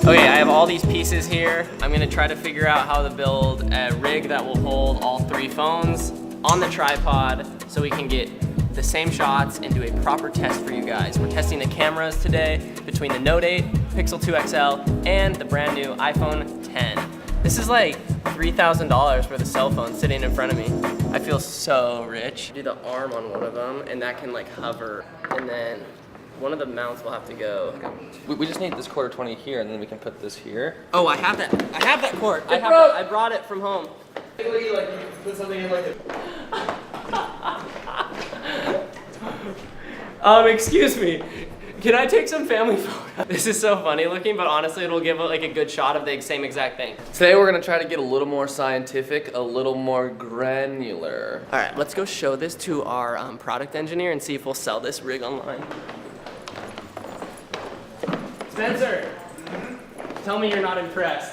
Okay, I have all these pieces here. I'm gonna try to figure out how to build a rig that will hold all 3 phones on the tripod so we can get the same shots and do a proper test for you guys. We're testing the cameras today between the Note 8, Pixel 2 XL, and the brand new iPhone 10. This is like $3,000 for the cell phone sitting in front of me. I feel so rich. Do the arm on one of them, and that can like hover, and then one of the mounts will have to go. We just need this quarter 20 here, and then we can put this here. Oh, I have that. I have that cord. I brought it from home. Like you put something in like a... Excuse me. Can I take some family photos? This is so funny looking, but honestly, it'll give like a good shot of the same exact thing. Today we're gonna try to get a little more scientific, a little more granular. All right, let's go show this to our product engineer and see if we'll sell this rig online. Spencer, tell me you're not impressed.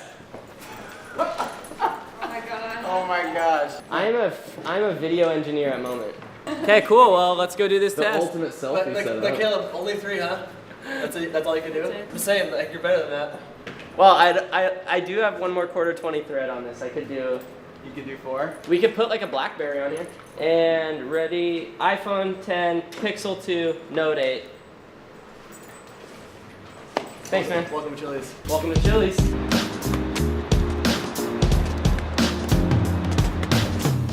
Oh my gosh. I'm a video engineer at Moment. Okay, cool. Well, let's go do this test. Ultimate selfie setup. But Caleb, only 3, huh? That's all you can do? I'm just saying, like, you're better than that. Well, I do have one more quarter 20 thread on this. I could do. You could do 4. We could put like a BlackBerry on here. And ready, iPhone 10, Pixel 2, Note 8. Thanks, man. Welcome to Chili's. Welcome to Chili's.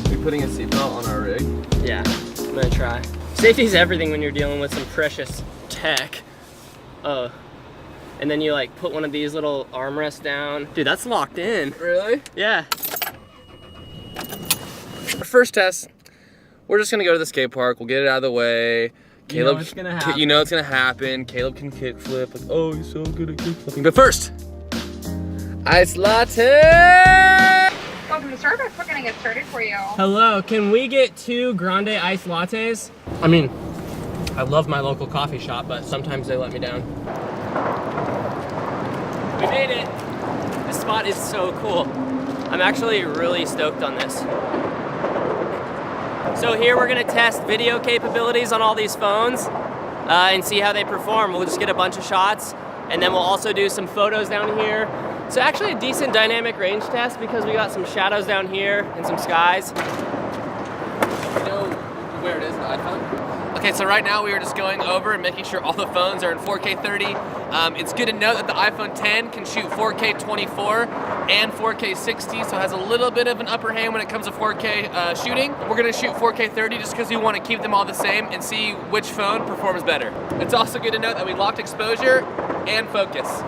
We're putting a seatbelt on our rig. Yeah, I'm gonna try. Safety's everything when you're dealing with some precious tech. And then you like put one of these little armrests down. Dude, that's locked in. Really? Yeah. Our first test, we're just gonna go to the skate park. We'll get it out of the way. Caleb, you know it's gonna happen. You know it's gonna happen. Caleb can kickflip. Like, oh, he's so good at kickflipping. But first, ice latte. Welcome to Starbucks. We're gonna get started for you. Hello, can we get 2 grande iced lattes? I mean, I love my local coffee shop, but sometimes they let me down. We made it. This spot is so cool. I'm actually really stoked on this. So here we're gonna test video capabilities on all these phones and see how they perform. We'll just get a bunch of shots, and then we'll also do some photos down here. So actually a decent dynamic range test because we got some shadows down here and some skies. You know where it is, the iPhone? Okay, so right now we are just going over and making sure all the phones are in 4K 30. It's good to note that the iPhone 10 can shoot 4K 24 and 4K 60, so it has a little bit of an upper hand when it comes to 4K shooting. We're gonna shoot 4K 30 just because we want to keep them all the same and see which phone performs better. It's also good to note that we locked exposure and focus.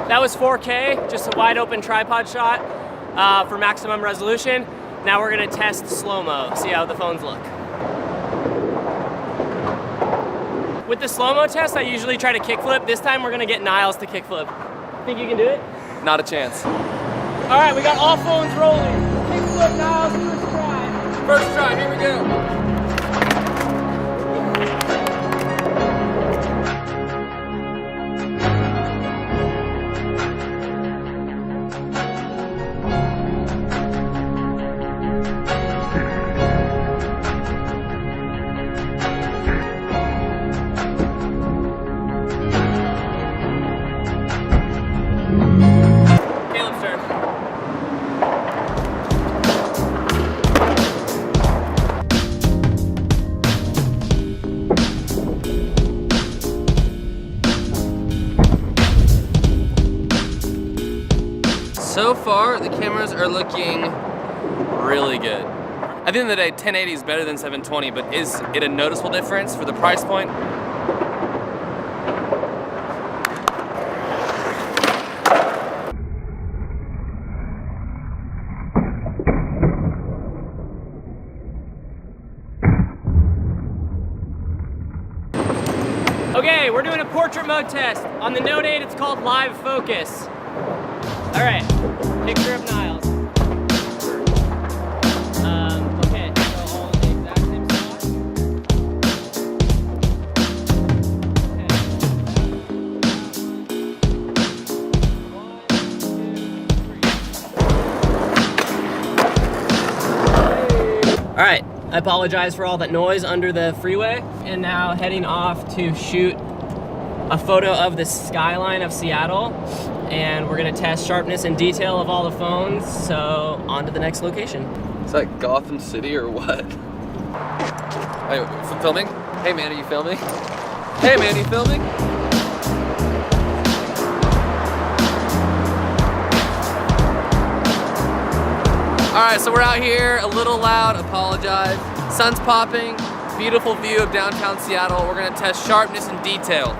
That was 4K, just a wide open tripod shot for maximum resolution. Now we're gonna test slow-mo, see how the phones look. With the slow-mo test, I usually try to kickflip. This time we're gonna get Niles to kickflip. Think you can do it? Not a chance. All right, we got all phones rolling. Kickflip, Niles, first try. First try, here we go. So far, the cameras are looking really good. At the end of the day, 1080 is better than 720, but is it a noticeable difference for the price point? Okay, we're doing a portrait mode test. On the Note 8, it's called Live Focus. All right, picture of Niles. Okay, so all in the exact same spot. Okay. All right, I apologize for all that noise under the freeway, and now heading off to shoot a photo of the skyline of Seattle, and we're gonna test sharpness and detail of all the phones, so on to the next location. Is that Gotham City or what? Hey, filming? Hey man, are you filming? Hey man, are you filming? Alright, so we're out here, a little loud, apologize. Sun's popping, beautiful view of downtown Seattle. We're gonna test sharpness and detail.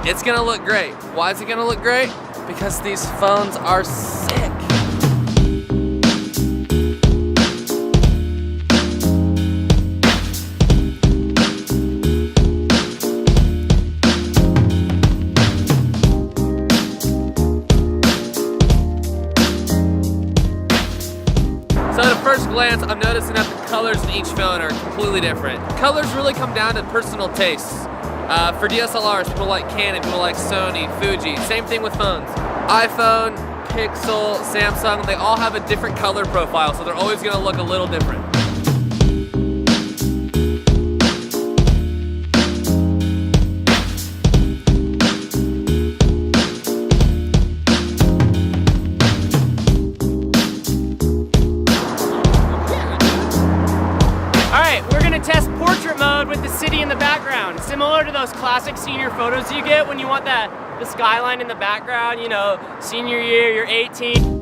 It's gonna look great. Why is it gonna look great? Because these phones are sick. So at a first glance, I'm noticing that the colors in each phone are completely different. Colors really come down to personal tastes. For DSLRs, people like Canon, people like Sony, Fuji. Same thing with phones. iPhone, Pixel, Samsung, they all have a different color profile, so they're always gonna look a little different. Test portrait mode with the city in the background, similar to those classic senior photos you get when you want the skyline in the background, you know, senior year, you're 18.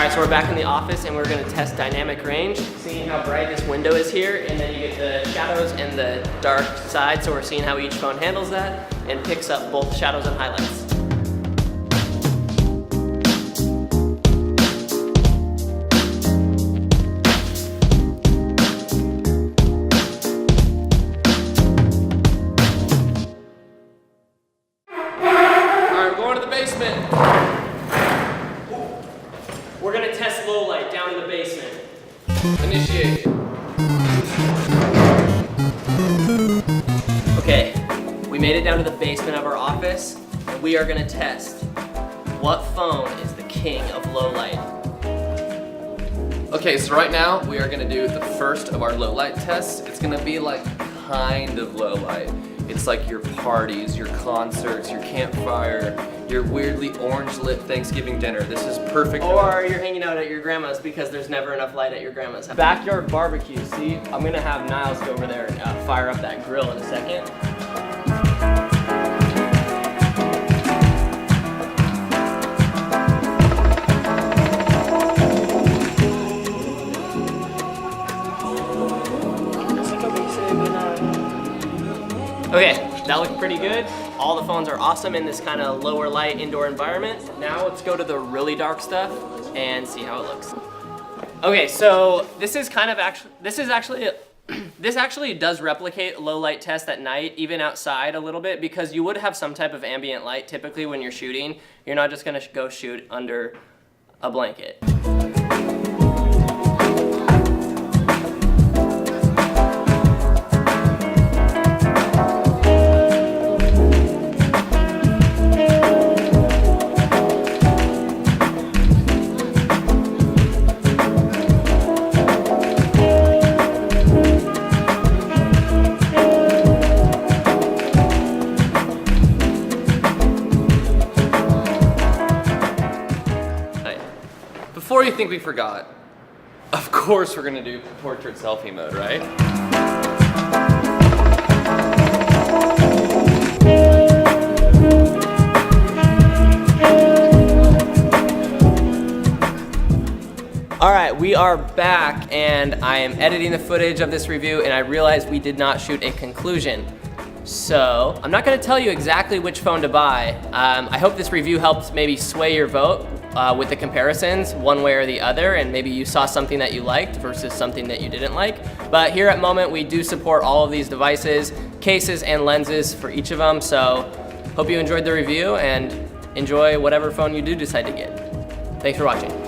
So we're back in the office and we're gonna test dynamic range, seeing how bright this window is here, and then you get the shadows and the dark side, so we're seeing how each phone handles that and picks up both shadows and highlights. All right, we're going to the basement. We're gonna test low light down in the basement. Initiate. Okay, we made it down to the basement of our office, and we are gonna test what phone is the king of low light. Okay, so right now we are gonna do the first of our low light tests. It's gonna be like kind of low light. It's like your parties, your concerts, your campfire, your weirdly orange lit Thanksgiving dinner. This is perfect. Or you're hanging out at your grandma's because there's never enough light at your grandma's. Backyard barbecue. See, I'm gonna have Niles go over there and fire up that grill in a second. Okay, that looked pretty good. All the phones are awesome in this kind of lower light indoor environment. Now let's go to the really dark stuff and see how it looks. Okay, so this actually does replicate low light test at night, even outside a little bit, because you would have some type of ambient light typically when you're shooting. You're not just gonna go shoot under a blanket. do you think we forgot? Of course we're gonna do portrait selfie mode, right? All right, we are back and I am editing the footage of this review and I realized we did not shoot a conclusion. So I'm not gonna tell you exactly which phone to buy. I hope this review helps maybe sway your vote with the comparisons one way or the other, and maybe you saw something that you liked versus something that you didn't like. But here at Moment, we do support all of these devices, cases and lenses for each of them. So hope you enjoyed the review and enjoy whatever phone you do decide to get. Thanks for watching.